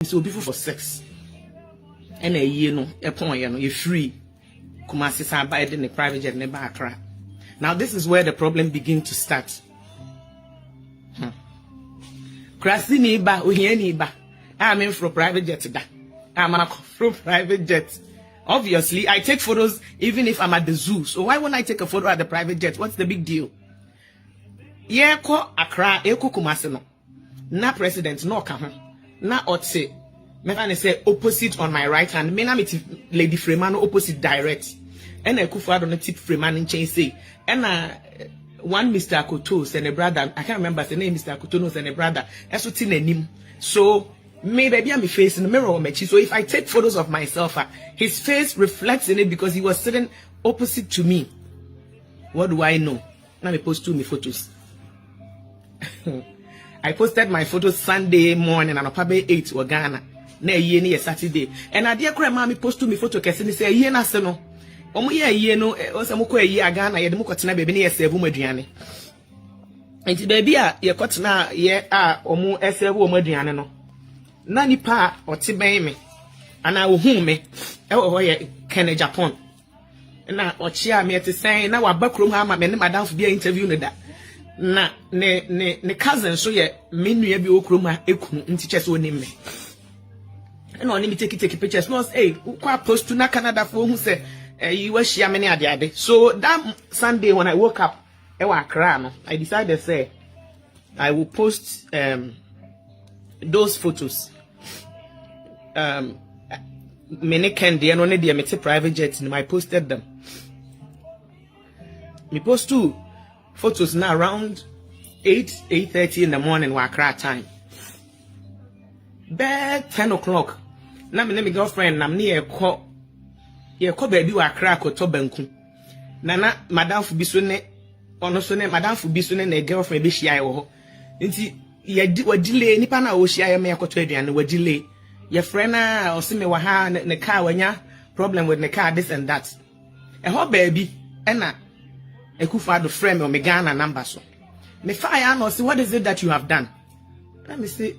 So before for sex. And a year no, a point, you're free. Kumasi sa buy in the private jet never Accra. Now this is where the problem begins to start. Krasi niba, uhiye niba. I'm in for private jet da. I'm from private jet. Obviously, I take photos even if I'm at the zoo. So why won't I take a photo at the private jet? What's the big deal? Yeah, ko Accra, eko Kumasi no. Na president no kaho. Na otse. Me say opposite on my right hand. Me na me Lady Freeman opposite direct. And I Akufo-Addo no tip Freeman in chain say. And one Mr. Akoto and a brother. I can't remember the name. Mr. Akoto and a brother. That's what name. So maybe I'm facing the mirror on my cheek. So if I take photos of myself, his face reflects in it because he was sitting opposite to me. What do I know? Now me post two me photos. I posted my photos Sunday morning and probably 8 to Ghana. Na ye Saturday. And I dear grandma me post to me photo kesi ni say ye na se no. Omo ye no o se mo ko ye Ghana ye de mo kotena bebe na ye serve mo aduane. Enti baby a ye kotena ye a omo serve omo aduane no. Na nipa ote ben me. Ana ohun me. E wo ye Kenya Japan. Na ochia me te sen na wa bakrom ha ma me ne madam for be interview no da. Na ne cousin so ye me nua bi okrom ha ekunu nti chese onim me. And on me take pictures. No, hey, kwa post to na Canada for who say you were share many ade. So that Sunday when I woke up, I decided say I will post those photos. Many can they only they met private jets and I posted them. Me post two photos now around 8:30 in the morning Accra time. Bed 10 o'clock. Na me girlfriend nam ne ye ko baby wa Accra ko to banku. Nana madam fu bi so ne ono so ne madam fu bi so ne girlfriend be hia ye ho. Nti ye delay nipa na o hia ye me yakoto aduane wa delay. Ye friend na o se me wa ha ne car wanya problem with the car this and that. E ho baby e na Akufo-Addo friend me o me Ghana number so. Me fire no say what is it that you have done? Let me say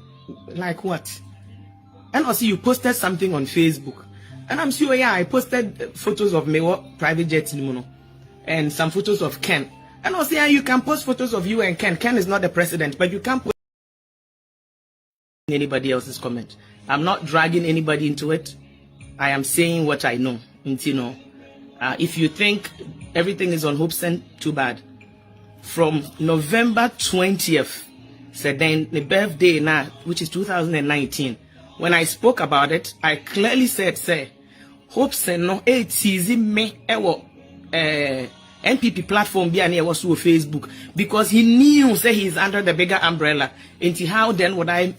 like what? And also you posted something on Facebook. And I'm sure yeah, I posted photos of me private jet and some photos of Ken. And also yeah, you can post photos of you and Ken. Ken is not the president, but you can't put anybody else's comment. I'm not dragging anybody into it. I am saying what I know. If you think everything is on Hopeson, too bad. From November 20th, so then the birthday now, which is 2019, when I spoke about it, I clearly said, say, Hopeson no easy me NPP platform be and was through Facebook because he knew say he's under the bigger umbrella. Into how then would I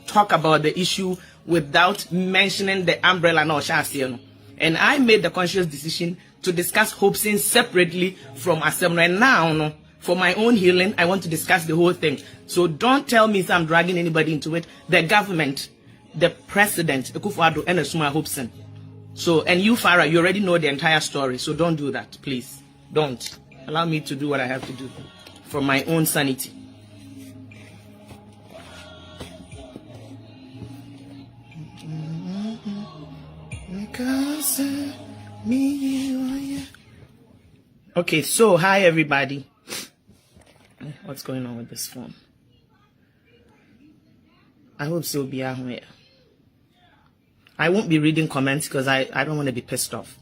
talk about the issue without mentioning the umbrella no shasiano? And I made the conscious decision to discuss Hopeson separately from Assembly. And now no. For my own healing, I want to discuss the whole thing. So don't tell me I'm dragging anybody into it. The government, the president, Akufo-Addo, and Asuma Hopeson. So, and you, Farah, you already know the entire story. So don't do that, please. Don't. Allow me to do what I have to do for my own sanity. Okay, so hi everybody. What's going on with this phone? I hope so be out here. I won't be reading comments because I don't want to be pissed off.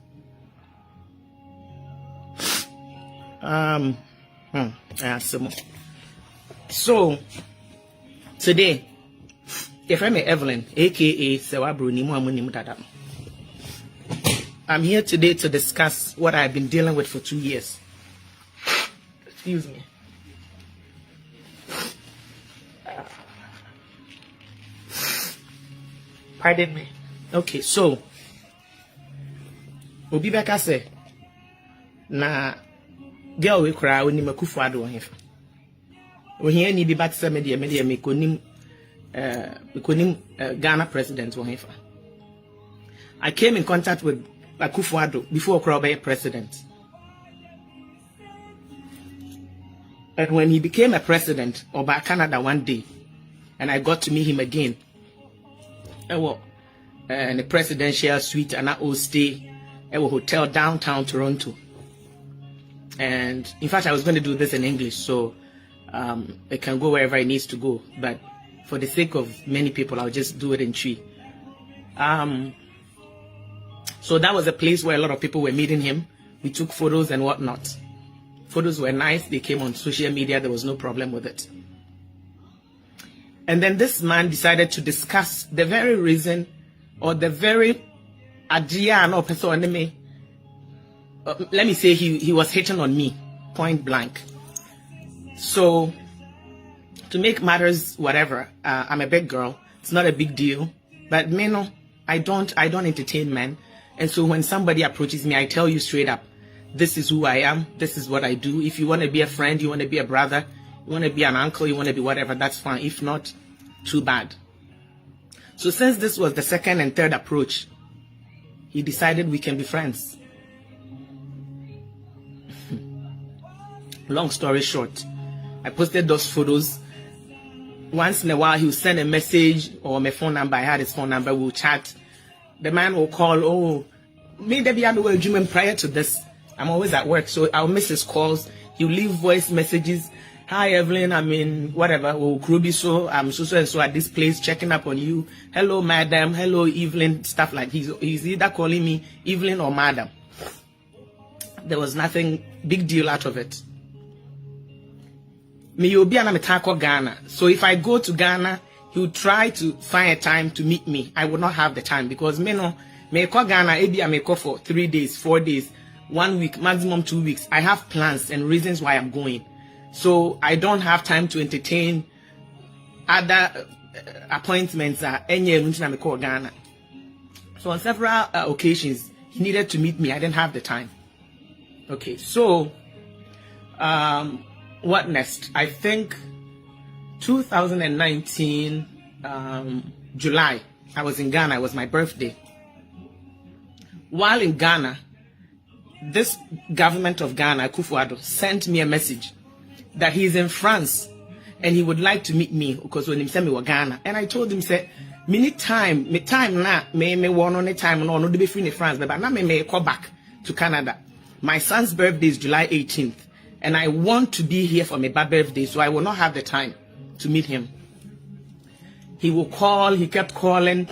So today, if I'm Evelyn, aka Sewabro Nimu Dada, I'm here today to discuss what I've been dealing with for 2 years. Excuse me. Pardon me. Okay, so Obi Beka say na girl we cry when you Akufo-Addo on here. When he any be back to media mekonim Ghana president on here. I came in contact with Akufo-Addo before Okra president. And when he became a president over Canada one day, and I got to meet him again, and the presidential suite and I will stay at a hotel downtown Toronto. And in fact, I was going to do this in English, so it can go wherever it needs to go. But for the sake of many people, I'll just do it in Twi. So that was a place where a lot of people were meeting him. We took photos and whatnot. Photos were nice. They came on social media. There was no problem with it. And then this man decided to discuss the very reason or the very idea no person me. Let me say he was hitting on me, point blank. So to make matters whatever, I'm a big girl. It's not a big deal. But me no, I don't entertain men. And so when somebody approaches me, I tell you straight up, this is who I am. This is what I do. If you want to be a friend, you want to be a brother, you want to be an uncle, you want to be whatever, that's fine. If not, too bad. So since this was the second and third approach, he decided we can be friends. Long story short, I posted those photos. Once in a while, he would send a message or my phone number. I had his phone number. We'll chat. The man will call. Oh, maybe I'm a dreaming prior to this. I'm always at work, so I'll miss his calls. He'll leave voice messages. Hi, Evelyn. I'm in whatever. Oh, Krubi, so I'm so and so at this place, checking up on you. Hello, madam. Hello, Evelyn. Stuff like he's either calling me Evelyn or madam. There was nothing big deal out of it. Me yobi ana metako Ghana. So if I go to Ghana, he would try to find a time to meet me. I would not have the time because me call Ghana, maybe I may call for 3 days, 4 days, 1 week, maximum 2 weeks. I have plans and reasons why I'm going. So I don't have time to entertain other appointments me call Ghana. So on several occasions, he needed to meet me. I didn't have the time. Okay, so what next? I think 2019 July, I was in Ghana. It was my birthday. While in Ghana, this government of Ghana, Addo, sent me a message that he's in France and he would like to meet me because when he sent me to Ghana. And I told him, say, me time na me one on the time no be free in France, but now me call back to Canada. My son's birthday is July 18th. And I want to be here for my birthday, so I will not have the time to meet him. He will call, he kept calling.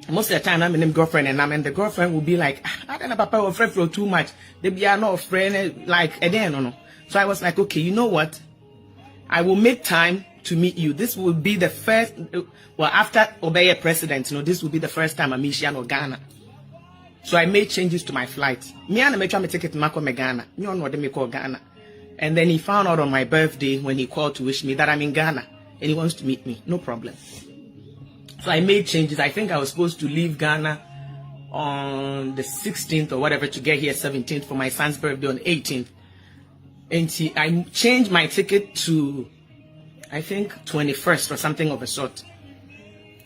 Most of the time, I'm in girlfriend, and the girlfriend will be like, I don't know, Papa, we're afraid for too much. They be not friend, like, no. So I was like, okay, you know what? I will make time to meet you. This will be the first, well, after Obeye president, this will be the first time I'm in Ghana. So I made changes to my flight. Me and I made a ticket to Ghana. You don't know what they call Ghana. And then he found out on my birthday when he called to wish me that I'm in Ghana and he wants to meet me. No problem. So I made changes. I think I was supposed to leave Ghana on the 16th or whatever to get here 17th for my son's birthday on 18th. And I changed my ticket to, I think, 21st or something of a sort.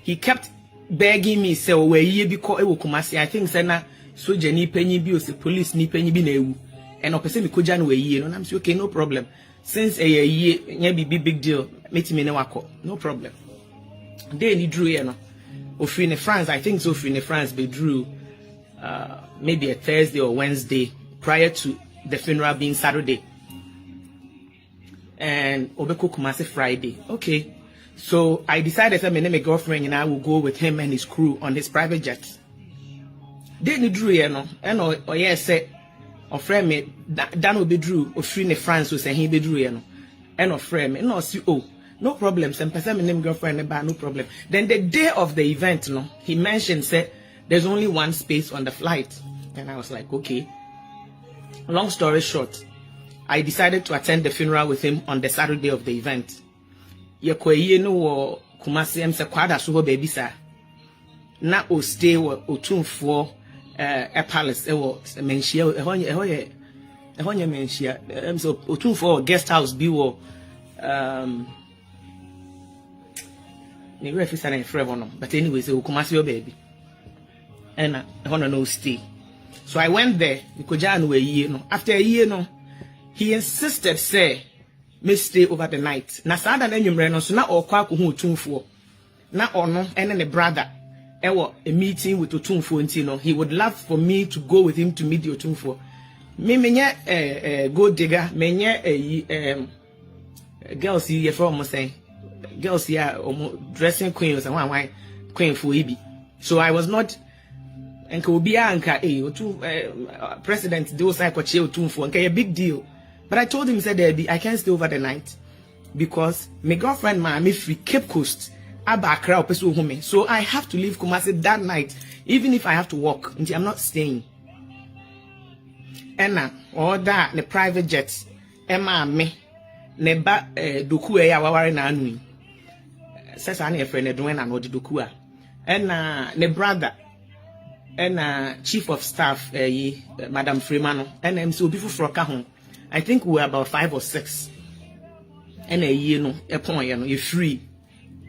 He kept begging me, say, where ye be called Kumasi. I think, Sena, so Jenny Penny be the police ni penny be new. And opposite me Kujan way ye, and I'm saying, okay, no problem. Since a year, be big deal, meet me no problem. Then he drew, in France, I think so in France, they drew maybe a Thursday or Wednesday prior to the funeral being Saturday. And Obeko Kumasi Friday. Okay. So I decided that my girlfriend and I will go with him and his crew on his private jet. Then he drew, and or yes, say, or friend me, Dan will be drew, or free in France, who say he be drew, and or friend me, no, see, oh, no problem, some person my name girlfriend, no problem. Then the day of the event, he mentioned, said, there's only one space on the flight. And I was like, okay. Long story short, I decided to attend the funeral with him on the Saturday of the event. Yekwe no Kumasi em se kwada so baby sir. Na o stay wo otumfo a palace e wo menhia ehonye menhia em so otumfo guest house bi wo ni refisa na frɛ no but anyway say Kumasi o baby. And ehonye no stay. So I went there because no a year no after a year no he insisted say me stay over the night. Na sada na nwumre no so na okwa ko hu otumfo. na ono and then a brother a meeting with Otumfo Ntino. He would love for me to go with him to meet the Otumfo. Me menye gold digger, menye girls here for almost saying girls here dressing queens and one queen for Ibi. So I was not enka obia anka president do say kwache Otumfo enka a big deal. But I told him said I can't stay over the night because my girlfriend me free Cape Coast. So I have to leave Kumasi that night, even if I have to walk. I'm not staying. And all that the private jets, Emma me, neba doku ya wawari na anui. Sasa ani friend doing and what doku and the brother and chief of staff Madam Freeman and so before froka home. I think we were about 5 or 6. And a point you free.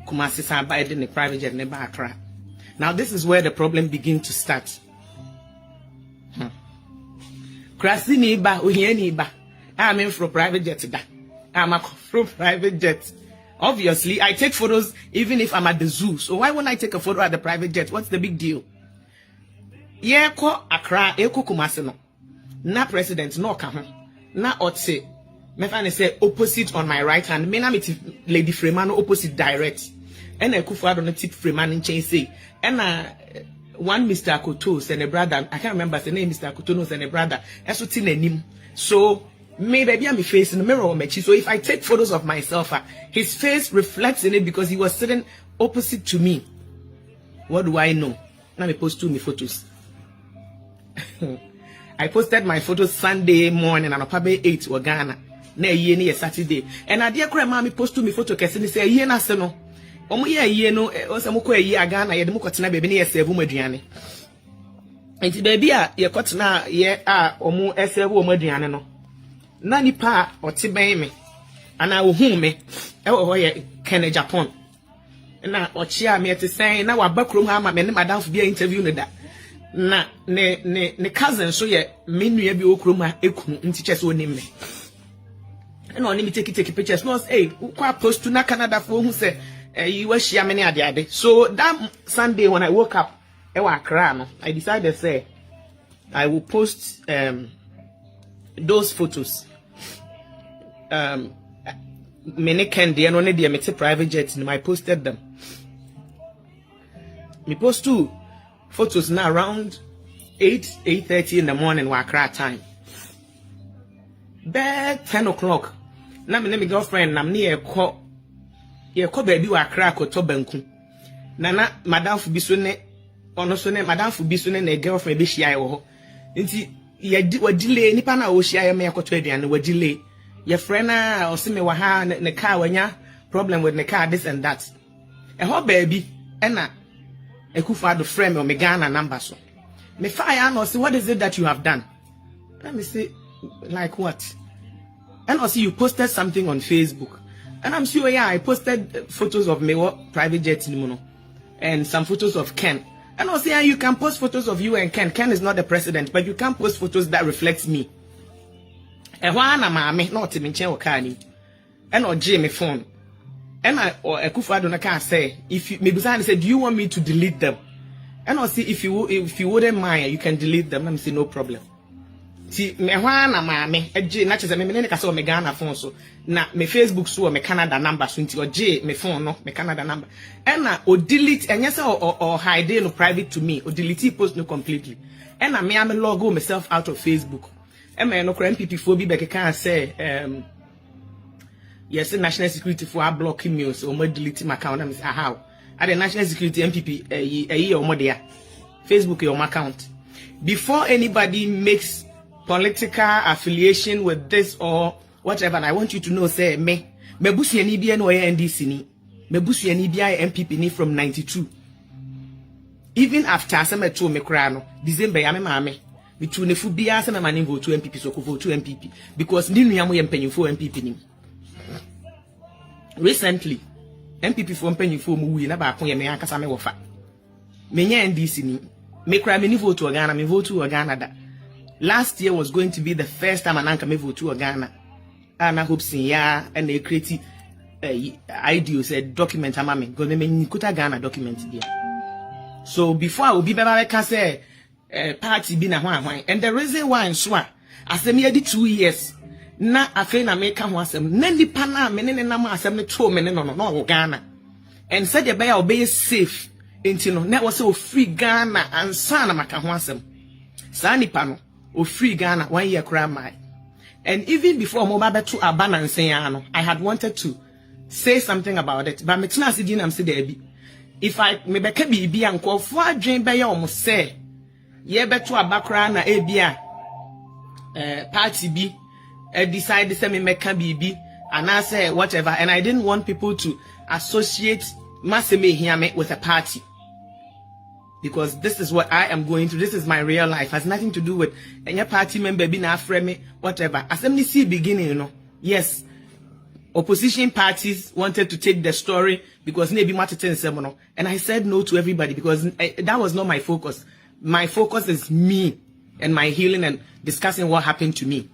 Kumasi by the private jet never Accra. Now this is where the problem begins to start. Krasi niba, uhiye niba. I'm in for private jet today. I'm from private jet. Obviously, I take photos even if I'm at the zoo. So why won't I take a photo at the private jet? What's the big deal? Yeah, ko Accra, eko Kumasi no. Na president no kaho. Na otse. Me find say opposite on my right hand. Me na meet Lady Freeman opposite direct. And I could on the tip Freeman in chain say. And one Mr. Akoto and a brother. I can't remember the name Mr. Akoto and a brother. That's what's in the name. So maybe I'm facing the mirror or match. So if I take photos of myself, his face reflects in it because he was sitting opposite to me. What do I know? Now me post 2 photos. I posted my photos Sunday morning and probably 8 to Ghana. Na ye ni Saturday. And I dear grandma me post 2 photo kesi ni say ye na se no. Omo ye no o se mo ko ye Ghana ye de mo kotena bebe ni ye serve mo aduane. Enti baby a ye kotena ye a omo serve omo aduane no. Na nipa oti ben me. Ana ohun me. E wo ho ye Kenya Japan. Na ochia me te sen na wa bakrom ha ma me ne madam fu bia interview no da. Na ne cousin so ye me nua bi okrom ha ekunu nti chese onim me. And only me take pictures. No, hey, kwa post to na Canada for who say you were share many ade. So that Sunday when I woke up, I decided say I will post those photos. Many candy and only the private jets and I posted them. Me post 2 photos now around 8:30 in the morning Accra time. Bed 10 o'clock. Na me girlfriend nam ne ye ko baby wa Accra ko to banku. Na madam fu bi so ne ono so ne madam fu bi so ne girlfriend be hia ye ho. Nti ye delay nipa na o hia ye me yakoto aduane wa delay. Ye friend na o se me wa ha ne car wanya problem with the car this and that. E ho baby e na ekufa do friend me Ghana number so. Me fire no say what is it that you have done? Let me say like what? And also you posted something on Facebook. And I'm sure I posted photos of me private jet and some photos of Ken. And also you can post photos of you and Ken. Ken is not the president, but you can post photos that reflects me. And why am I not in Okani? And or J my phone. And I or Ekufa don't can say if you maybe say, do you want me to delete them? And also if you wouldn't mind, you can delete them. Let me say no problem. See, me wana maame eje na chese me ne ka so me Ghana phone so na me Facebook so me Canada number so nti oje me phone no me Canada number and na o delete enye se or hide no private to me o delete post no completely and na me am log myself out of Facebook and me no kra MPP fo bi be can say yes national security for blocking me so mo delete my account and say how at the national security MPP o mo dia Facebook your account before anybody makes political affiliation with this or whatever, and I want you to know, say, me busi ani bia no NDC ni, me busi ani bia MPP ni from 92. Even after some to me kra no, December ya me maame, me tu ne fu bia se me mani vote to MPP so ko vote to MPP because ni nua mo ye mpanyimfo MPP ni. Recently, MPP for mpanyimfo mu wi na ba ko ye me akasa me wofa. Me nya NDC ni, me kra me ni vote to Ghana, me vote to Ghana da. Last year was going to be the first time an anka me vote to Ghana. And I hope ya and they create Addo said document amame because me nikuta Ghana document there. So before I will be better can say party be na hwan, and the reason why I'm sure asem ye di 2 years na afei na make ho asem na nipa na me ne nam asem ne to me ne no Ghana and said the bear obey safe enti no na was o free Ghana and sana maka ho asem sa nipa no o free Ghana 1 year kra mai. And even before mo ba beto abana nsen no I had wanted to say something about it, but me tena se din am se there be if I me beka bibi ankofo adwen be ye omo say ye beto abakra na ebia party bi decide say me meka bibi and I say whatever, and I didn't want people to associate maseme hiame with a party, because this is what I am going through. This is my real life. Has nothing to do with any party member being afraid me, whatever. As I'm see beginning, you know. Yes, opposition parties wanted to take the story because maybe Martin and I said no to everybody because that was not my focus. My focus is me and my healing and discussing what happened to me.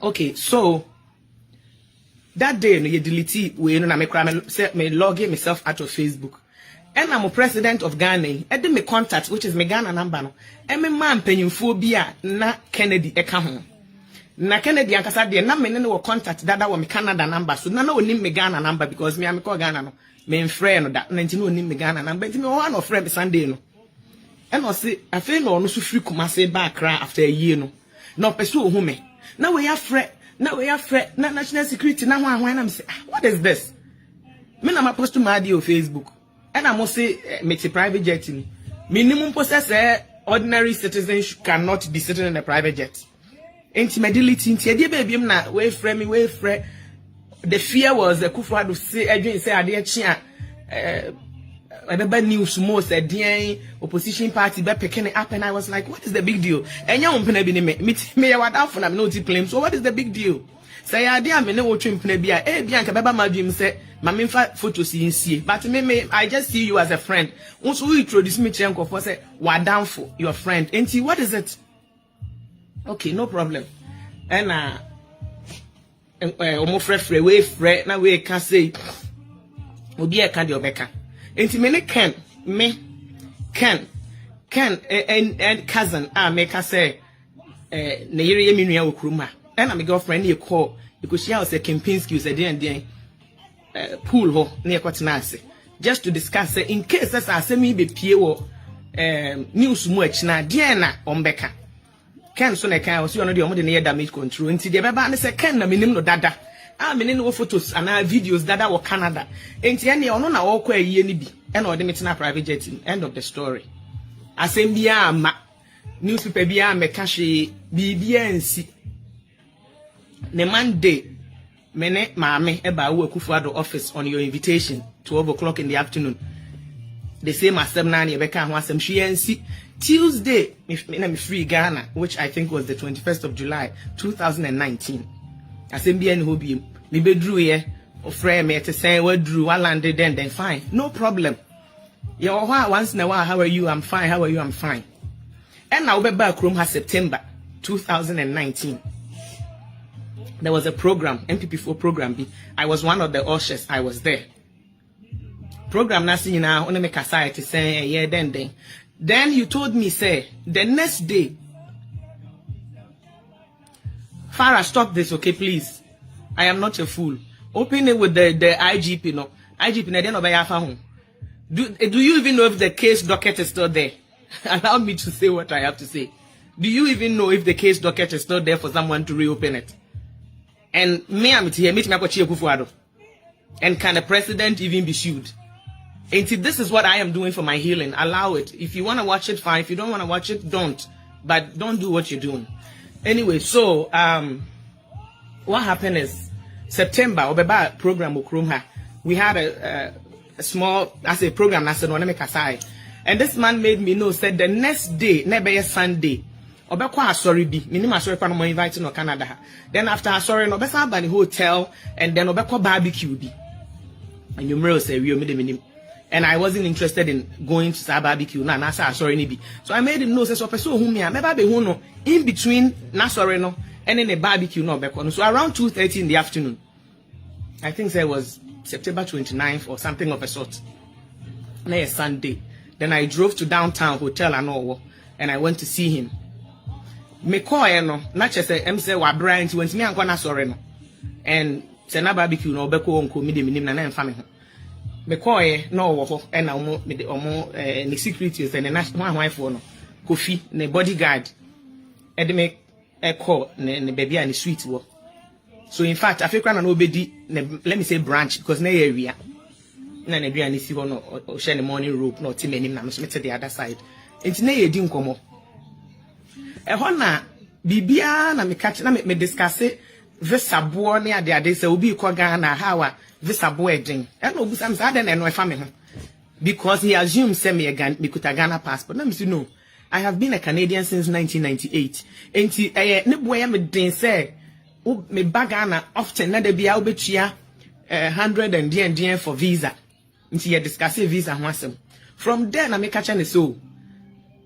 Okay, so that day, you delete we me log myself out of Facebook. And I'm a president of Ghana. I did my contact, which is my Ghana number. No. And my man paying phobia na Kennedy eka na Kennedy ankasa de na me no contact that was my Canada number. So na no nim me Ghana number because me am call Ghana no. Me friend no that 19 no nim me Ghana number. Me one of friend Sunday no. And I say I feel no so free Kumasi back after a year no. No person who me. Now we have friend. Now we have friend. Na national security. Now when I'm say what is this? Me na ma post to my Addo Facebook. And I must say, make private jet. Minimum possess ordinary citizens cannot be sitting in a private jet. Intimidation, baby, na way frame. The fear was the Kufa to say, I didn't say, I didn't cheer. I news most a opposition party by picking it up, and I was like, what is the big deal? And young Penabini me what out for no claim. So what is the big deal? Say idea me no trim Penabia, Bianca Baba my dream said, Mammy photos in but me, I just see you as a friend. Once we introduce me to Uncle for say, what down for your friend? Auntie, what is it? Okay, no problem. And almost fresh way fret now we can say will be a candy obeka. Auntie me can and cousin make us say Nayiri Eminia Ukruma. And I'm a girlfriend you call because she has a Kempinski said and pool ho near Kwatinase just to discuss in case as I send me be PO news much na Diana Ombeka. Can so na can also the near damage control until the baba say can na minim no dada. I mean no photos and videos dada or Canada. Enti any ono na wo kwa yie ni bi e na ode metina private jet. End of the story. Asem bia ma newspaper bia meka hwe bibia nsi. Ne Monday mene maame eba wo Akufo-Addo office on your invitation 12 o'clock in the afternoon. The same as 7 9 yebeka ho asem hwe Tuesday me free Ghana, which I think was the 21st of July 2019. Asem bia ni ho bi me bedru ye ofre me te say we drew I landed then fine, no problem. You once in a while, how are you? I'm fine. How are you? I'm fine. And now we're back room has September 2019. There was a program, MPP4 program B. I was one of the ushers. I was there. Program nasi now only make a side to say yeah then. Then you told me say the next day. Farah, stop this, okay, please. I am not a fool. Open it with the IGP, no. IGP na den obey afa. Do you even know if the case docket is still there? Allow me to say what I have to say. Do you even know if the case docket is still there for someone to reopen it? And me, I'm here, meet me Akufo-Addo. And can the president even be sued? And this is what I am doing for my healing. Allow it. If you want to watch it, fine. If you don't want to watch it, don't. But don't do what you're doing. Anyway, so what happened is September, Obeba program Ukrumha. We had a small, as a program, and this man made me know, said the next day, never Sunday, Obekwa sorry be, minimum sorry for inviting no Canada. Then after sorry, no besa by the hotel, and then Obekwa barbecue be. And you say we made him, and I wasn't interested in going to that barbecue. Nah, na sorry ni be. So I made him know, so person who me, I never be who no in between na sorry no, and then a barbecue no Obekwa. So around 2:30 in the afternoon. I think it was September 29th or something of a sort. Na Sunday. Then I drove to downtown hotel and I went to see him. Me call no, not just say say wa Brian went me anko na sorry no. And say na barbecue no obeko onko me de minim na na mfa me ho. Me call no wo ho e na omo me de omo ni security say na national wife no. Kofi ne bodyguard. E de me e call ne baby and sweet wo. So in fact, Africa na obedi let me say branch because na area. Na na bia ni si ho no o share the morning rope no team anim na me to the other side. Enti na ye di nkomo. E ho na bibia na me catch na me discuss visa bo ne ade say obi ko Ghana how a visa bo edin. E na obusam say ade na no e fa me ho. Because he assumed say me could a Ghana passport. Na me say no. I have been a Canadian since 1998. Enti ne boy me den say me bagana often na de bia obetua 100 and DN for visa. Nti ye discuss visa ho asem. From there na me catch na so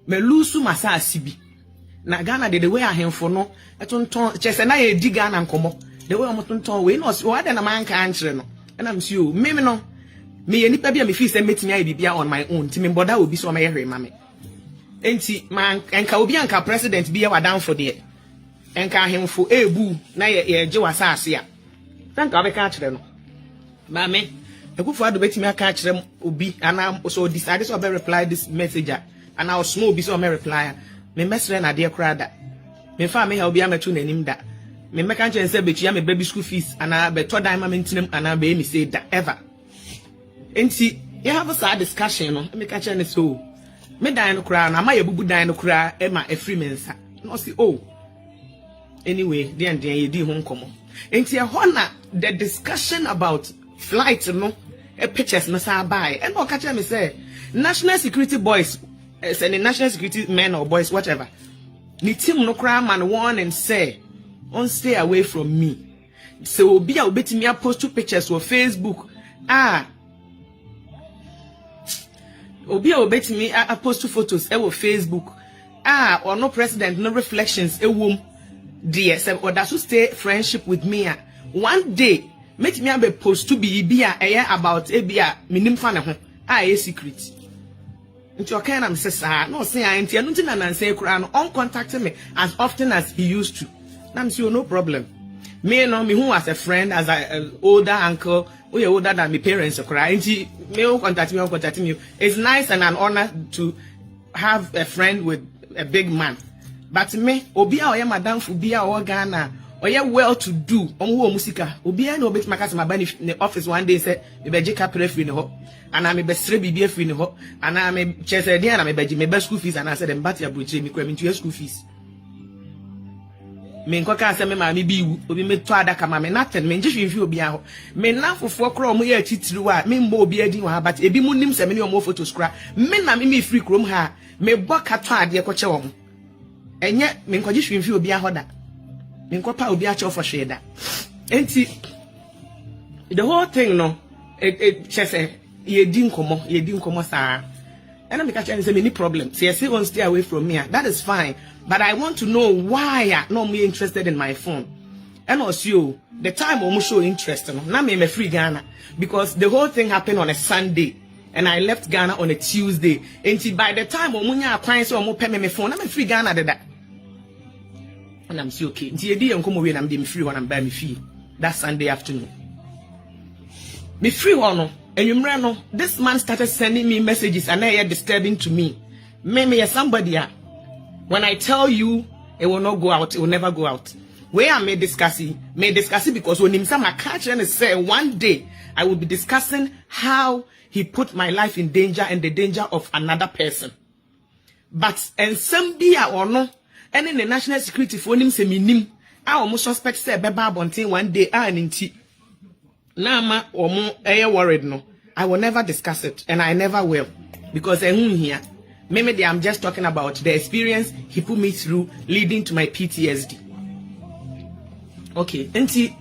me lose masa asibi. Na Ghana the way ahemfo no etonton chese na ye di Ghana nkomo. The way omotonton we no o ade na man kan kire no. Na me see o me no me ye nipa bia me feel say metimi ayi bibia on my own. Ti me boda obi so me hwe ma me. Enti man enka obi anka president bia wadan for there. Enka ahemfo ebu na ye je wasase a. Thank God be ka kire no. Ma me Ekufu Addo betimi aka kire obi ana so decide so be reply this messenger and I was small be so me reply me mesre na de kra da me fa me ha obi ametu nanim da me meka nche nse betua me baby school fees ana be to dan ma me ntinam ana be me say da ever enti you have a sad discussion no me ka kire ne so me dan no kra na ma ye bubu dan no kra e ma free mensa no see oh anyway den ye di ho nkomo enti e ho na the discussion about flight no pictures no say buy and no catch me say national security boys say national security men or boys whatever ni team no cry man warn and say on stay away from me so obi a obetimi a post two pictures on Facebook obi a obetimi a post two photos on Facebook or no president no reflections wom dear say or that should stay friendship with me one day make me be post to be about ebia minim fa ne ho a secret nti okay na me say no say anti anu nti na nanse kura no on contact me as often as he used to na me say no problem me no me who as a friend as an older uncle we older than my parents kura nti me who contact me it's nice and an honor to have a friend with a big man but me obi a oye madam fu bia o Ghana oye well to do omo musika obi na obet makasa mabani in office one day say me beje capre free ne ho ana me be sre bibia free ne ho ana me chese dia na me beje me be school fees ana say dem batia broche me kwa me to school fees me nkoka say me ma me bi obi me to adaka ma me nothing me nje hwehwe obi aho me na fofo kro omo ye titiri wa me mbo obi adi wa but ebi mu nim say me ne omo photos kra me na me free krom ha me boka to ade ko che wo enye me nkoje hwehwe obi aho da Minkopa obi a for sheda. Enti the whole thing no it just ye din komo sa. And I'm catching say any problem. Say say won't stay away from me. That is fine. But I want to know why no me interested in my phone. And also the time almost show interest no. Now me free Ghana because the whole thing happened on a Sunday. And I left Ghana on a Tuesday. And by the time omunya akwan so omo pay me phone, I'm free Ghana that. And I'm still okay. Until the day come away, I'm free when I'm by me free. That Sunday afternoon. Me free one, and you know, this man started sending me messages and they are disturbing to me. Maybe somebody. When I tell you, it will not go out. It will never go out. Where I may discuss it because when him some catch and say one day I will be discussing how he put my life in danger and the danger of another person. But and some be or no. And in the national security for him say minim I almost suspect say beba bontin one day nti na ma omo worried no I will never discuss it and I never will because here maybe I'm just talking about the experience he put me through leading to my PTSD. Okay, nti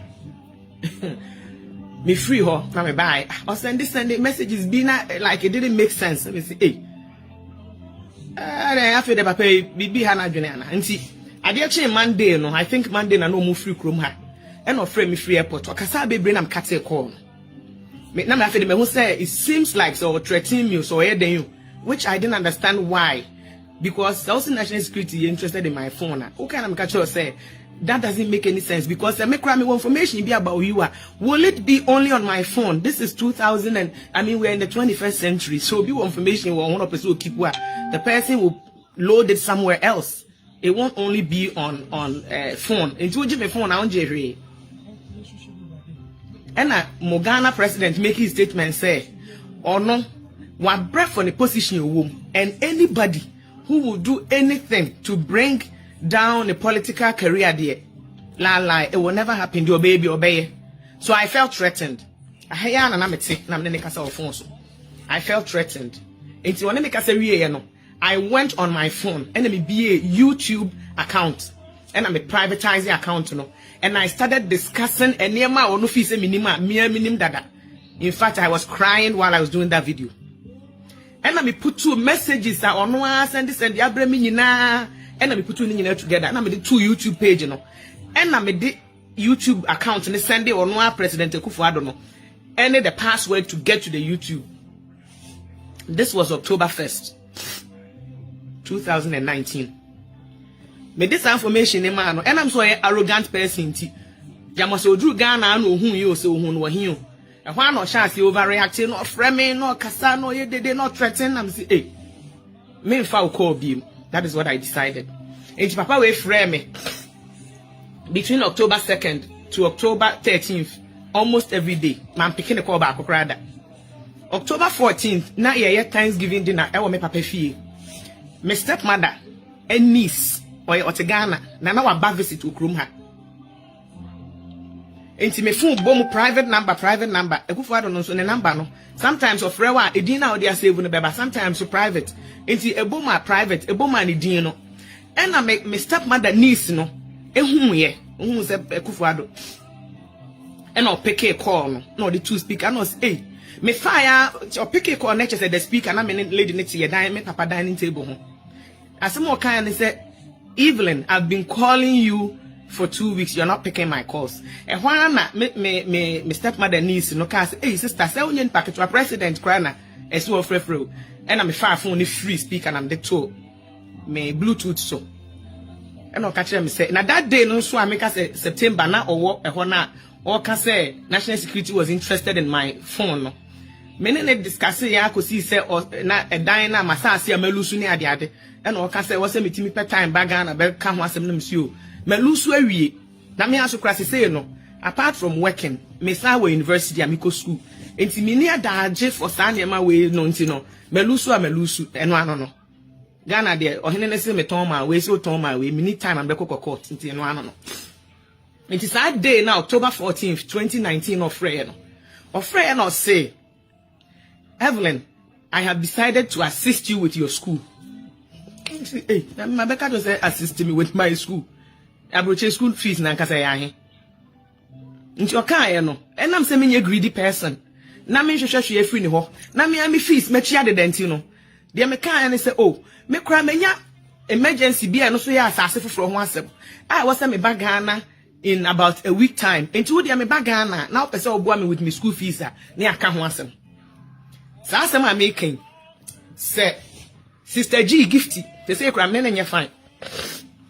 me free her na me buy or send messages be like it didn't make sense. Let me say hey I feel the papa bibi ha na dwene ana nti ade a che Monday no I think Monday na no mu free krom ha and of frame me free airport or kasa be bring am cat a call me na me afede me who say it seems like so threatening me so you which I didn't understand why because also national security interested in my phone okay am catch you say that doesn't make any sense because I make crime information be about you will it be only on my phone? This is 2000 and I mean we're in the 21st century so be information will one person will keep where the person will load it somewhere else. It won't only be on phone. Into my phone on Jerry. And Mogana president make his statement say, or no, what breath on the position you womb, and anybody who will do anything to bring down a political career there, it will never happen to your baby obey. So I felt threatened. I felt threatened. It's when I went on my phone and I be a YouTube account and I'm a privatizing account, and I started discussing a nema or no fees minim dada. In fact, I was crying while I was doing that video. And I put 2 messages that on was and this and the other and I put 2 together and I made 2 YouTube page, and I made the YouTube account and send it on one President Kufuor and the password to get to the YouTube. This was October 1st. 2019. Me this information in man, and I'm so arrogant person. Jamaso drew Ghana no who you so who no him. And why not chance you overreacting, not framing, not casano, ye did not threaten. I'm say, hey, me foul call beam. That is what I decided. And Papa will frame me between October 2nd to October 13th, almost every day. Man picking the call back, rather. October 14th, now ye Thanksgiving dinner, I will make Papa fee. My stepmother and niece or Ghana na na wa back visit to Krumha. Enti me phone bomb private number Ekufuor no so ne number no sometimes of rewa edina o dia save no beba sometimes so private enti eboma private eboma ne din no and na me stepmother niece no ehun se Ekufuor and o pick a call no the 2 speaker no say me fire or pick a call next the speaker na me lady ne tie dan me papa dining table ho. As more kind of said, Evelyn, I've been calling you for 2 weeks. You're not picking my calls. And why not me stepmother niece no cast, hey sister, say union packet to a president crana as well free. And I'm a far phone free speaker and I'm the two me Bluetooth so. And I'll catch them say now that day no so I make us September na or can say national security was interested in my phone. No. Many ne discuss ya ko si say na edan na masase amalusu ne ade and o ka say wo say metimi pe time baga na be ka ho asem na msio malusu awie na me aso krase say no apart from working me sa we university amiko school enti me ni adaje for sa ne ma we no enti no malusu eno ano no Ghana de ohene ne say me ton ma we so ton ma we me ni time am be kokko court enti eno ano no enti sa day na October 14th 2019 of frey no say Evelyn, I have decided to assist you with your school. Hey, my Becca just assist me with my school. I brought your school fees na kasa ya he. Into your car, no. And I'm saying a greedy person. Na me hwehwehwe free ni ho. Na me am fees me chia de denti no. De me car and say, oh, me kra menya emergency bia no so ya asase foforo ho asem. I was me back Ghana in about a week time. Into de me back Ghana. Now person oboa me with my school fees na aka ho asem. Some are making say Sister G gifty. They say cry men and fine.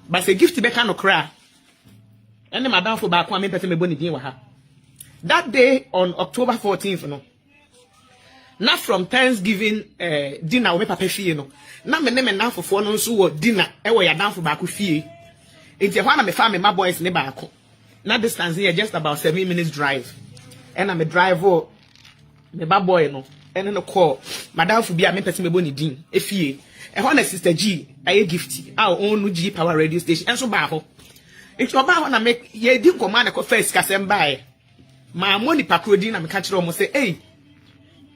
But say gifty be no cry. And the madam for back one person me boni din wa ha. That day on October 14th no. Not from Thanksgiving dinner we papa fie no. Na me ne me na for no so wo dinner e wo ya dan for back fie. Enti ho na me fa me my boys ne back. Na distance here just about 7 minutes drive. And I'm a driver me ba boy no. And then call madam for be a me person me boni din efie e ho na Sister G aye gifty our own G power radio station and so ba ho it oba ho na make ye di command ko first kasem bae ma money pakro din na me ka kire o say hey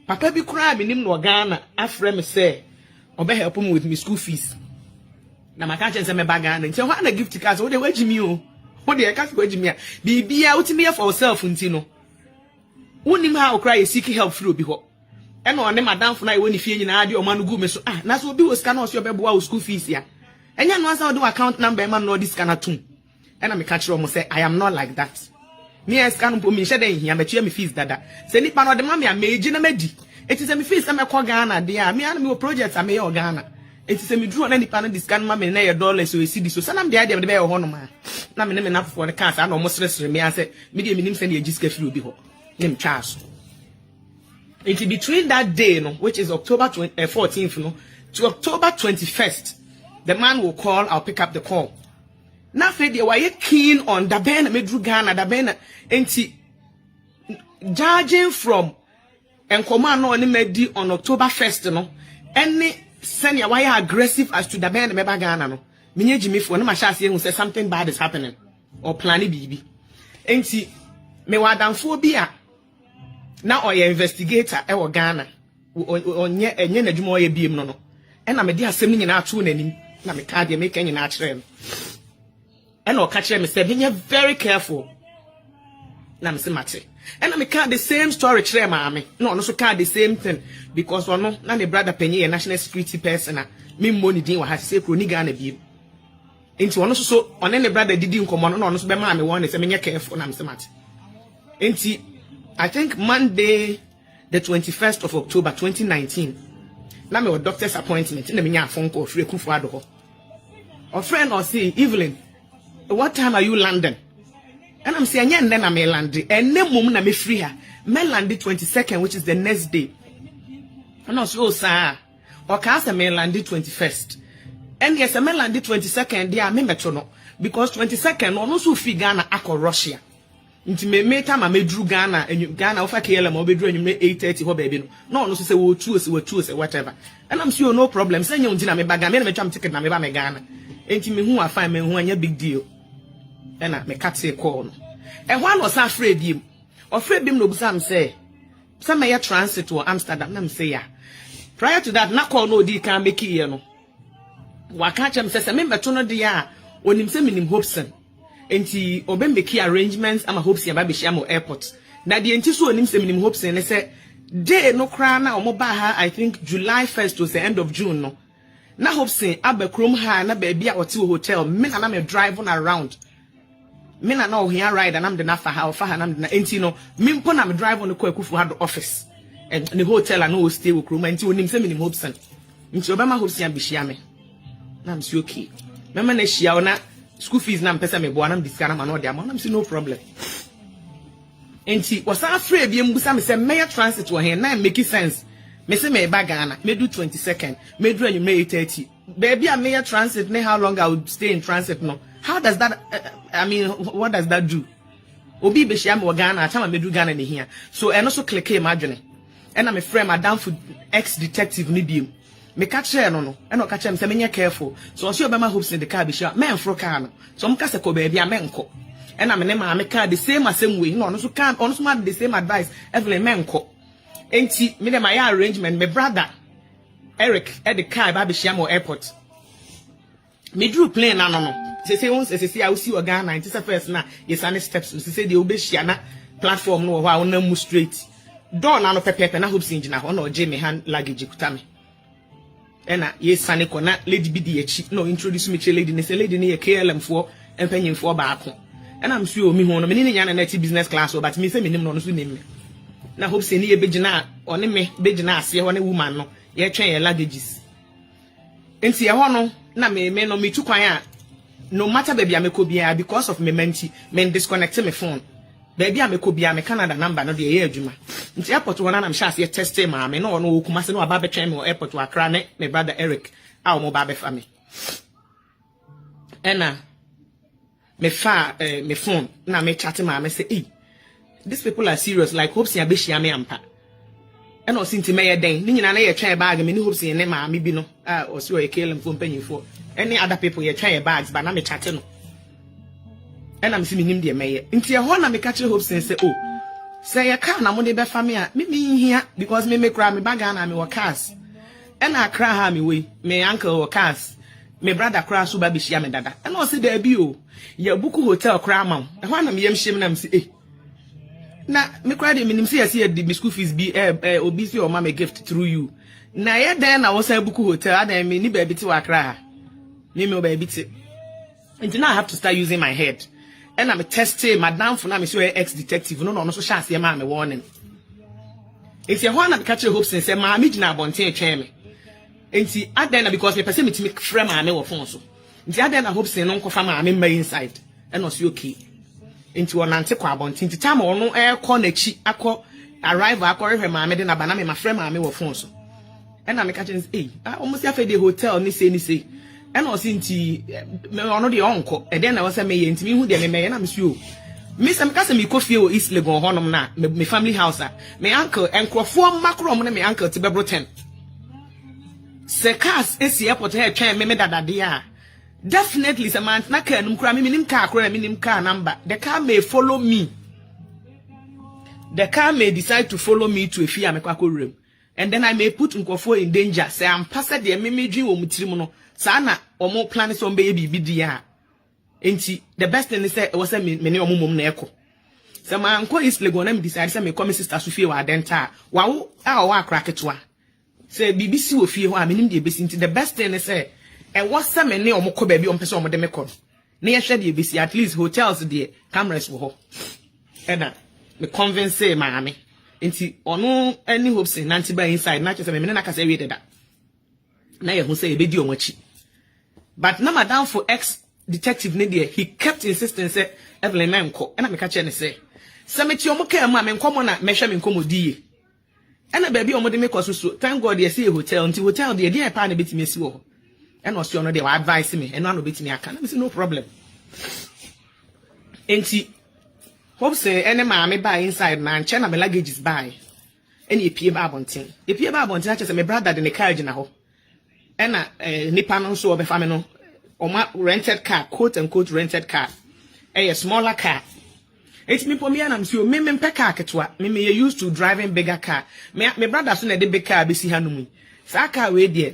papa bi kura me nim no Ghana afre me say oba help me with me school fees na maka chen say me ba Ghana nti ho na gift card wo de wagimi o wo de ka wagimi a bibia utimi for yourself nti no unim ha okra ye seek help through bi ho eno one madam for na we ni fie nyina ade o manu gu me so na so obi wo scan no so beboa wo school fees ya enya no answer do account number man no this scan atum ena me ka kire o mo say I am not like that me as can put me shedding here, but me fees dada. Say nipa no de mama meji na medi. It is a me fees am call Ghana there. Me and me projects am me Ghana. It is a me draw na nipa no discount mama na $1 so we see this. So sanam the idea me be ho no ma. Na me name na for the cars and almost rest me and say me dey minim send the jiska free obi ho. Name Charles. It is between that day no, which is October 14th no, to October 21st. The man will call, I'll pick up the call. Now, Fred, were you keen on the Ben Medru Ghana, the Ben, and judging from and command on Medi on October 1st, no, any senior why aggressive as to the Ben Meba Ghana, no, Minye Jimmy for no Mashasi who says something bad is happening, or planning BB. And see, me wadan phobia. Now, or your investigator, or Ghana, on ye and yen a jumoye beam no. And I'm a dear sending in our tune. Na me card you make any natural. And I'll catch them say, be very careful. Na me say mate. And I me card the same story chere maame. No, no so card the same thing because one no na the brother penny a national security person me money din wa ha say kroni Ghana bi. Enti one so on the brother didi nkomo no no so be maame won say me careful na me say mate. Enti I think Monday the 21st of October 2019 na me doctor's appointment na me nya phone call free Kufu Addo ho. Or friend or say, Evelyn, what time are you landing? And I'm saying, and then I'm landing. And then mum na me free her. Me landing 22nd, which is the next day. And I say, oh, sir. Or cast a me landing 21st. And yes, a me landing 22nd, they are me metrono. Because 22nd, on also free Ghana, ako Russia. Into me time I drew Ghana, and you Ghana, offer KLM, or be drawing you 8:30, what baby. No, no, say, we choose, whatever. And I'm sure no problem. Send you dinner, me bag, I me jump ticket, na me ba me Ghana. Enti me who I find me who anya big deal. And I me cat say call. And one was afraid him. Afraid him no busam say. Some may transit to Amsterdam. Nam say ya. Prior to that, na call no di can make it no. Wakacha me say me beto no dia. Onim say minim Hobson. Enti obe make arrangements ama Hobson ba be shia mo airport. Na di enti so onim say minim Hobson. They say day no kra na omo ba ha I think July 1st to the end of June no. Na Hobson abekrom ha na baby a oti hotel me na me driving around me na ohia ride and I'm the na fa ha na na enti no me mpo na me drive on the Kufu Addo office and the hotel I no stay with room enti onim se me nim Hobson nti obema Hobson abihia me na am si okay me na hia na school fees na mpesa me bo na disika na ma no de am na say no problem enti wasa afraid bi mbusa me say me transit wo here na make sense. Me say me ba Ghana, me do 22nd, me do you May 30. Baby, I may transit, me how long I would stay in transit no. How does that I mean what does that do? Obi be share me Ghana, time me do Ghana ni here. So and also click imagine. And I'm a friend madam for ex detective ni bi. Me catch her no. And no catch him say me careful. So see obema hopes in the car be sure. Me enfro car no. So I'm kase ko baby a me nko. And I'm name my car the same way. No so can also the same advice. Evelyn me nko. Enti me my arrangement my brother Eric at the car ba be Shiamo airport me drew plane na no say once say I will see Ghana 91st na yes any steps so say they obey shia na platform no wa na move straight door na no pepe na hope singe na ho na oje me hand luggage kuta me ena yes sane ko na lady bi di echi no introduce me to lady ne say lady ne ye KLM for empanyim for ba ako ena am sure me ho no me ni nya na business class but me say me nim no so nim me na hope say ni ye begina one me begina ase ho na woman no ye twen ye luggages enti ye ho no na me no me tu kwan a no matter baby ameko bia because of me menti me disconnect me phone baby ameko bia me Canada number no de ye adwuma nti airport wona na me sha ase test ma me no no okuma se no aba be twen me airport wa Accra ne me brother Eric a mo ba be fa me ena me fa me phone na me chat ma me say these people are serious like hopes ya be shia me ampa ena o sinti me ye den ni nyina na ye twen bag me ni hopes ne ma me bi no o si o ye kelem phone panyifo any other people ye twen bags but na me chat no ena me si nim de me ye nti ye ho na me catch hopes say say ye car na mo de be fa me a me hia because me kra me bag na me wo cars ena akra ha me we me uncle wo cars me brother kra so ba be shia me dada ena o si da bi o ye buku hotel kra ma ho na me yem shim na me si na me cry de minim say the school fees be obisi or mama gift through you na ye den na wo say buku hotel adan me ni ba bi ti wa kra me baby ti until now I have to start using my head and I'm testing madam for na me so ex detective no so sha ase ma me warning. It's a one that catch hopes and say ma me gina abonten atwen me. Enti aden na because me person me timi frame ma me wo phone so. Enti aden na hopes no nkofa ma me ma inside. And was okay. Enti wonante kwa abonten ti time ono call na chi akọ arrive akọ rehwe ma me de na ba na me ma frame ma me wo phone so. And I'm catching almost half a day hotel ni say. And was inti me ono de onko. And then I was say me enti me hu de me na me so. Me some kase me kofi o East Legon honom na me family house me uncle enkrofo makro mo na me uncle ti bebro 10. Se cars esi airport here twen me dadade a. Definitely some man na car num kra me nim car kra me nim car number. The car may follow me. The car may decide to follow me to a fia me kwako room. And then I may put nkofo in danger. Say I'm past the dream wo mutiri no. Sa na omo plan so mbe bibi dia. Enti the best thing is say was say me ne omo mom na eko. Say my uncle is Legon na me decide say me come sister Sofia wa denta. Wa wo a wa kraketwa. Say BBC wo fie ho a me nim de besi nti the best thing is say e was say me ne omo ko ba bi omo pese omo de me ko. Na ye hwe de besi at least hotels de cameras wo ho. E na me convince say maame. Enti ono any hopes in nanti by inside na say me na ka say we de da. Na ye hu say e be di omachi. But na madam for ex detective ne there he kept insisting say Evelyn menko and I make a chair say sameti omo ka ma menko na mehwe menko modie and baby omo de make us so thank God they see a hotel until hotel there dey pa na betimi asi wo and was no dey advise me and no betimi aka na me say no problem enti hope say any ma me buy inside na nche na me luggages buy any epie ba abonten na che say me brother de ne carriage na ho and na nipa no so obefa me no Oma rented car, quote unquote rented car. A smaller car. It's me for me and I'm sure me car ketwa. Me used to driving bigger car. Me brother soon a big car be see hanumi. Sa car we there.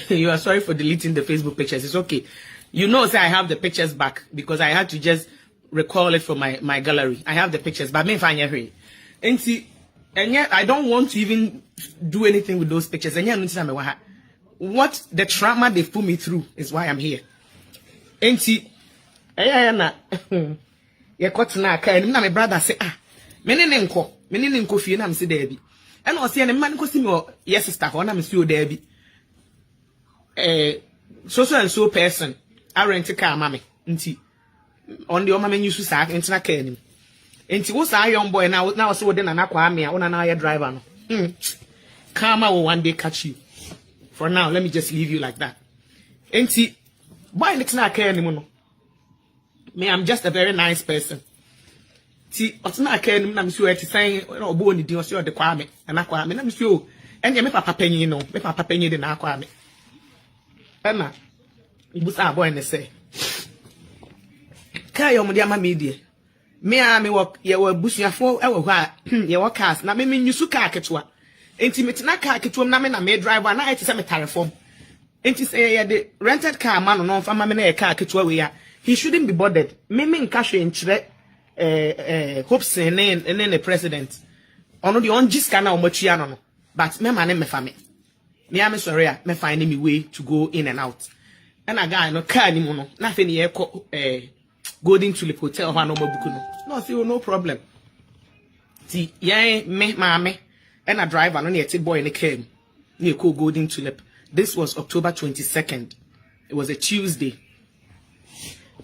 You are sorry for deleting the Facebook pictures. It's okay. You know, say I have the pictures back because I had to just recall it from my gallery. I have the pictures, but me find here. And yet I don't want to even do anything with those pictures. And yet what the trauma they've put me through is why I'm here. And see, na my brother say menenko fie na me se debi. And o say man ko si me yes sister ho na me si o debi. So and so person I rent car mama nti on the mama nyu su sa entina car nim. Enti wo sa young boy now so de na kwa me a wona na driver no. Karma will one day catch you. For now, let me just leave you like that. Enti boy next na care anymore no. Me I'm just a very nice person. Ti otna care anymore na me so e ti san obo ni din o so de kwa me na kwa me na me so enye me papa panyin no me papa panyin de na kwa me. Ena ibusa boy ne say kai yo mo dia ma media me a me work ye wa busuafo e wo ha ye wo cars na me nyusu car ketwa enti metina car ketwa na me driver na eti se me tarefom enti say ye the rented car man no fa ma me na ye car ketwa we ya he shouldn't be bothered me nka hwe nkyere hopes ne the president ono the onjiska na omatua no but me ma ne me fa me am sorry me find me way to go in and out and a guy no car ni mo no na fe ne ye ko Golden Tulip Hotel ho no mabuku no see no problem ti yen me maame and a driver no ne boy ne came near Golden Tulip. This was October 22nd. It was a Tuesday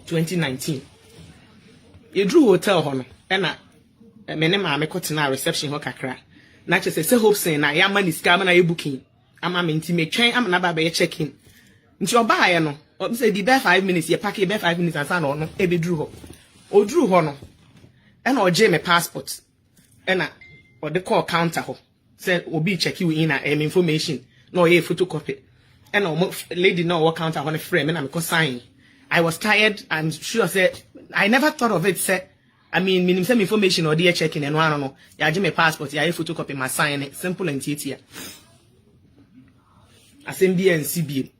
2019. You drew hotel ho no and a me ne maame kotena reception ho kakra na che say hope say na ya mani scam na ye booking ama me nti me twen ama na ba be check in nti oba ye no o say di be 5 minutes ye pack ye be 5 minutes asa no e be drew ho o drew ho no and o je me passport and o de call counter ho say obi check you in information no ye photocopy and o lady no work counter ho ne frame na me ko sign. I was tired and sure said I never thought of it say I mean minimum some information or dey checking and one no ya je me passport ya photocopy my sign it simple and easy asem and CBA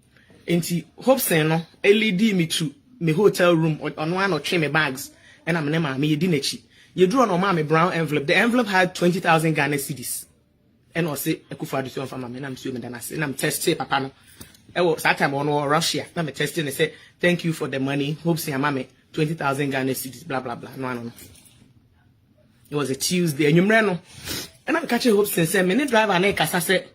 enti Hobson no LED me to me hotel room on one or trim me bags and I'm nema me yedi nachi you drew on my brown envelope. The envelope had 20,000 Ghana cedis and or say Ekufa do so for my I'm assuming then I say I'm testing papa no. That time on Russia. Now me testing and say thank you for the money. Hope see mommy 20,000 Ghana cedis blah blah blah. No. It was a Tuesday and you know. And I'm catching hopes and say me driver and I say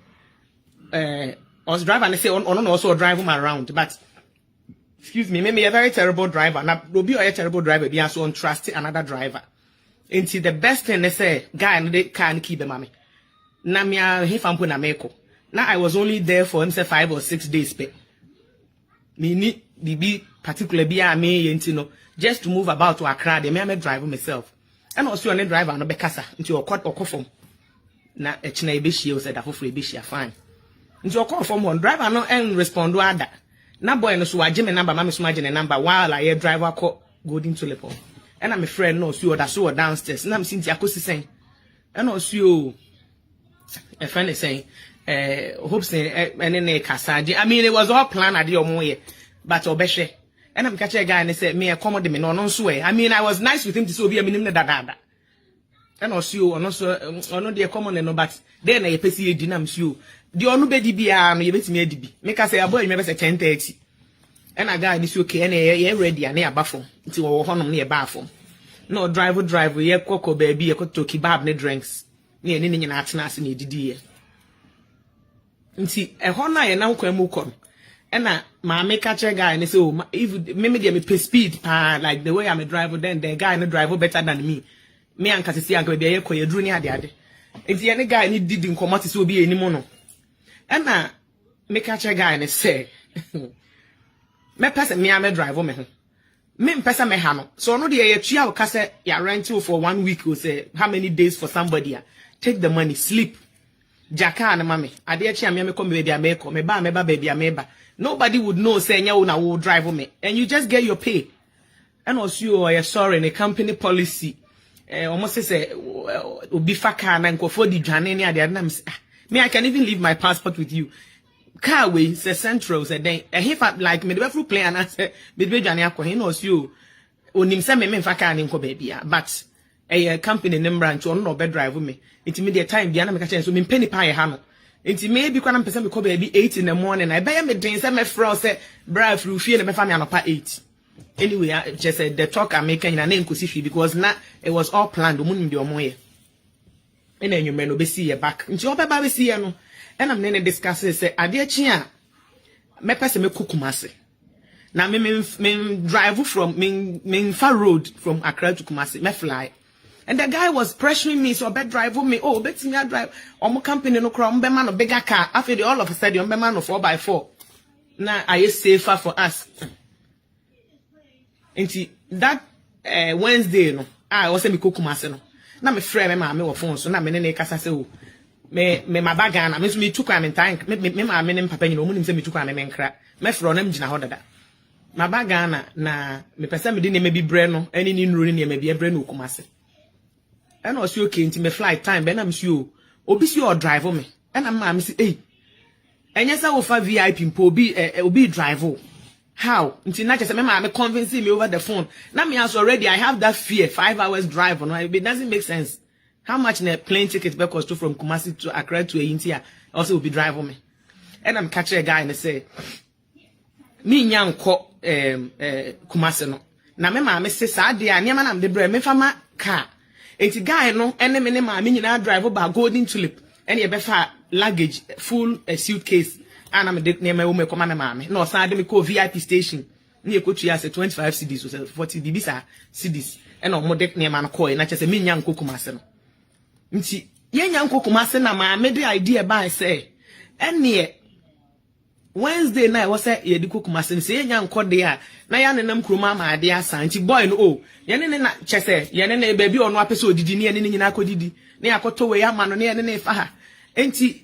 I was driving and I say on also drive him around but excuse me, maybe a very terrible driver. Now, Robbie or a terrible driver, be also on trusting another driver. Into the best thing they say, guy and they can't keep the mommy. Now, me, if I'm putting a meko. Now, I was only there for him, say 5 or 6 days. Me need the be particularly be a me, you know, just to move about to Accra. They may drive myself. And also, on a driver, no bekasa into a court or coffin. Now, a china bishi said, I hopefully bishi fine. Into a call from one driver, no, and respond to other. Na boy no so agye me number mama so agye ne number while I driver call golden tulip and I'm a friend no so that so downstairs na me sinti akosi sen and also a friend is saying hope say any kasaje I mean it was all planned at your moye but obehwe and I'm catch a guy and say me accommodate me no so I mean I was nice with him to so be a minimum dada and also ono dey common no but then na yepesi edi na msio the onu be di bia no yebetimi edibi make say aboy me be say 10:30 and a guy this okay and ye ready and aba fom nti wo honom na ye ba fom no drive ye kokko baby ye kokto kebab ne drinks ne ni nyina atena ase na edidi ye nti e ho na ye na nkwa mu kom and ma make catch a guy and say oh if me dey me pay speed like the way I'm a driver then the guy no drive better than me anka sisi anka be ye koye duru ni ade nti ye ne guy ni didi nkomati so obi enimo no and me catch a guy and say me person me am drive me ho me person me ha no so no dey ye tua o kase ya rent you for 1 week or say how many days for somebody take the money sleep jaka na mame ade e chia me come baby ameko me ba baby ameba nobody would know say nya una will drive me and you just get your pay and also you are sorry in a company policy almost say obi faka na nkofo di dwane ne ade na me I can even leave my passport with you car way say central say then if like me the full play and I say me be dwane akọ no you onim say me faka na nko baby but a company name branch on no be drive me it me the time bia na me ka chen so me penny pie ha no it maybe kwa na person me call baby 8 in the morning I buy me drink say me fro say bra fru fie na me fa me anopa 8 anyway just said the talk I make na nkosi fi because na it was all planned omunim de omoye and then you may no be see you back nti obeba be see you no and I'm then discuss say ade chi a me person me Kumasi na me drive from me far road from Accra to Kumasi me fly and the guy was pressuring me so be drive me oh bet me drive omo company no kro be man no bigger car after all of a sudden be man no 4x4 na are safer for us nti that Wednesday no I was say me Kumasi no na me frɛ me ma me wo phone so na me ne kasa se o me mabaga na me so me tukwa me tank me ma me ne papa nyina omunim se me tukwa me nkra me frɛ na me gina ho dada mabaga na me pesa me de ne me bi brɛ no ani ni nuru ne me bi brɛ no Kumasi and also okay nti me flight time be na me so obi si o drive me and na me say eh enye sa wo fa VIP mpo obi drive o how until na just me convincing me over the phone now me as already I have that fear 5 hours drive no it doesn't make sense how much na plane ticket be cost from Kumasi to Accra to Ayintia also will be driving me and I'm catching a guy and say me nyanko Kumasi no na me say sa dia niam na me bre me fama car enti guy no ene me ne ma me nyina drive ba golden tulip and ye be fa luggage full suitcase and I'm the name of my command no side me call VIP station near Kochia say 25 cedis or 40 dbs cedis and no more deck near man coin na just a min young Kumasi no nti ye nyanko Kumasi na ma me the idea by say and near Wednesday night was say ye di Kumasi say ye nyanko there na ya nenam kroma ma ade asa nti boy no oh ye ne na chese ye ne baby ono apese odidi ne ne nyina akodidi ne akoto we ya ma no ne ne fa ha nti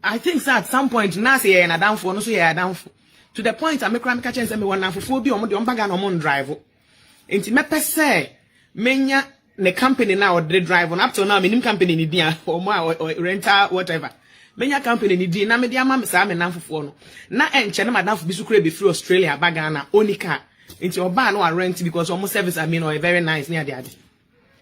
I think so at some point na say na downfall no so ye downfall to the point I make cram catch and say me won for bi omo de ombaga no mon drive enti me pese menya ne company na or the drive on up to now minim company ni dia or rental whatever menya company ni dia na me dia ma me sa me nanfofo no na enche na madamfo bi su kura be free Australia baga na onika enti oba na rent because almost service I mean or very nice near the ade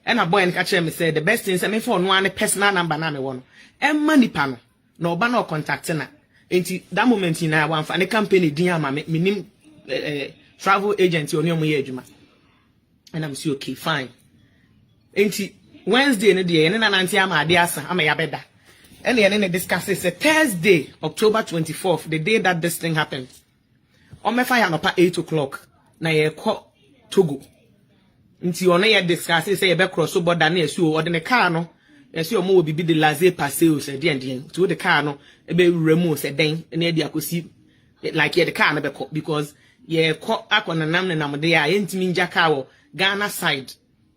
and a boy and catcher me say the best thing is me for one personal number na me wono e money pano na oba na contact na enti that moment na wan fa ne company din ama me nim travel agent oni omo ye adwuma and I'm say okay fine enti Wednesday ne de na nanti ama ade asa ama ya beda and they discuss it Thursday October 24th the day that this thing happened on me fire no pa 8 o'clock na ye ko Togo nti ono ye discuss say ye be cross border na esu o de ne car no esu omo obi bi de laser passeo say den to the car no e be remu say den na e di akosi like ye the car no be because ye ko akona nam ne nam de ya ye ntimi nja car wo Ghana side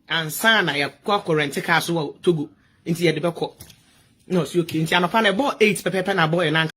and sana ye ko rent car so Togo nti ye de be ko no so okay nti anopa na bo 8 pepe na boy na